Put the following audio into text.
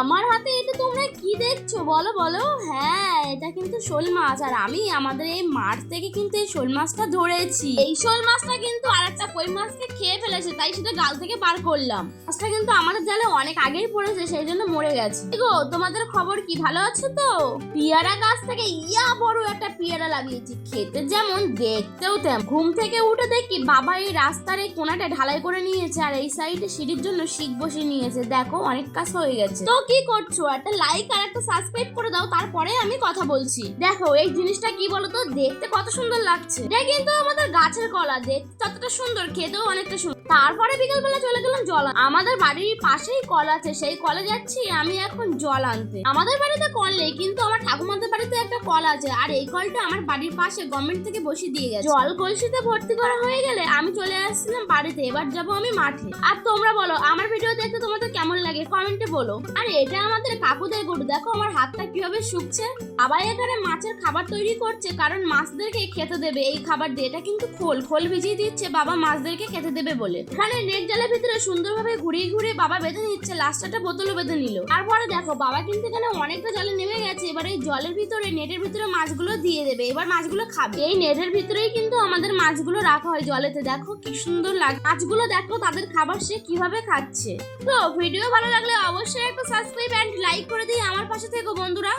আমার হাতে এটা তোমরা কি দেখছো বলো বলো? হ্যাঁ, এটা কিন্তু শোল মাছ। আর আমি আমাদের এই মাঠ থেকে কিন্তু এই শোল মাছটা ধরেছি। এই শোল মাছটা কিন্তু আরেকটা কই মাছকে খেয়ে ফেলেছে, তাই সেটা গাল থেকে বার করলাম। মাছটা কিন্তু আমাদের জালে অনেক আগেই পড়েছে, সেই জন্য মরে গেছে। গো, তোমাদের খবর কি, ভালো আছো তো? পিয়ারা গাছ থেকে ইয়া বড় একটা পিয়ারা লাগিয়েছি, খেতে যেমন দেখতেও তেমন। ঘুম থেকে উঠে দেখি বাবা এই রাস্তার এই কোনাটা ঢালাই করে নিয়েছে, আর এই সাইডে সিঁড়ির জন্য শিক বসিয়ে নিয়েছে। দেখো, অনেক কাজ হয়ে গেছে। তো কি করছো? একটা লাইক আর একটা সাবস্ক্রাইব করে দাও, তারপরে আমি কথা বলছি। দেখো, এই জিনিসটা কি বলতো, দেখতে কত সুন্দর লাগছে। এটা কিন্তু আমাদের গাছের কলা, দেখতে ততটা সুন্দর, খেতেও অনেকটা সুন্দর। তারপরে বিকেলবেলা চলে গেলাম জল আনতে। আমাদের বাড়ির পাশেই কল আছে, সেই কলে যাচ্ছি আমি এখন জল আনতে। আমাদের বাড়িতে কল নেই, কিন্তু আমার ঠাকুমাদের বাড়িতে একটা কল আছে, আর এই কলটা আমার বাড়ির পাশে গভর্নমেন্ট থেকে বসিয়ে দিয়ে গেছে। জল কলসিতে ভর্তি করা হয়ে গেলে আমি চলে আসছিলাম বাড়িতে। এবার যাবো আমি মাঠে। আর তোমরা বলো, আমার ভিডিও দেখতে তোমাদের কেমন লাগে কমেন্টে বলো। আর এটা আমাদের কাকুদের গরু, দেখো আমার হাতটা কিভাবে শুকছে। আবার এখানে মাছের খাবার তৈরি করছে, কারণ মাছদেরকে খেতে দেবে এই খাবার দিয়ে। এটা কিন্তু খোল ভিজিয়ে দিচ্ছে বাবা মাছদেরকে খেতে দেবে বলে। এখানে নেট জালের ভিতরে সুন্দরভাবে ঘুরিয়ে ঘুরিয়ে বাবা বেঁধে নিচ্ছে, লাস্টটা বোতলও বেঁধে নিল। তারপরে দেখো, বাবা কিন্তু এখানে অনেকটা জলে নেমে গেছে। এবার এই জলের ভিতরে, নেটের ভিতরে মাছগুলো দিয়ে দেবে। এবার মাছগুলো খাবে। এই নেটের ভিতরেই কিন্তু আমাদের মাছগুলো রাখা হয় জলেতে। দেখো কি সুন্দর লাগে মাছগুলো, দেখো তাদের খাবার সে কিভাবে খাচ্ছে। তো ভিডিও ভালো লাগলে অবশ্যই একটা সাবস্ক্রাইব এন্ড লাইক করে দিয়ে আমার পাশে থেকো বন্ধুরা।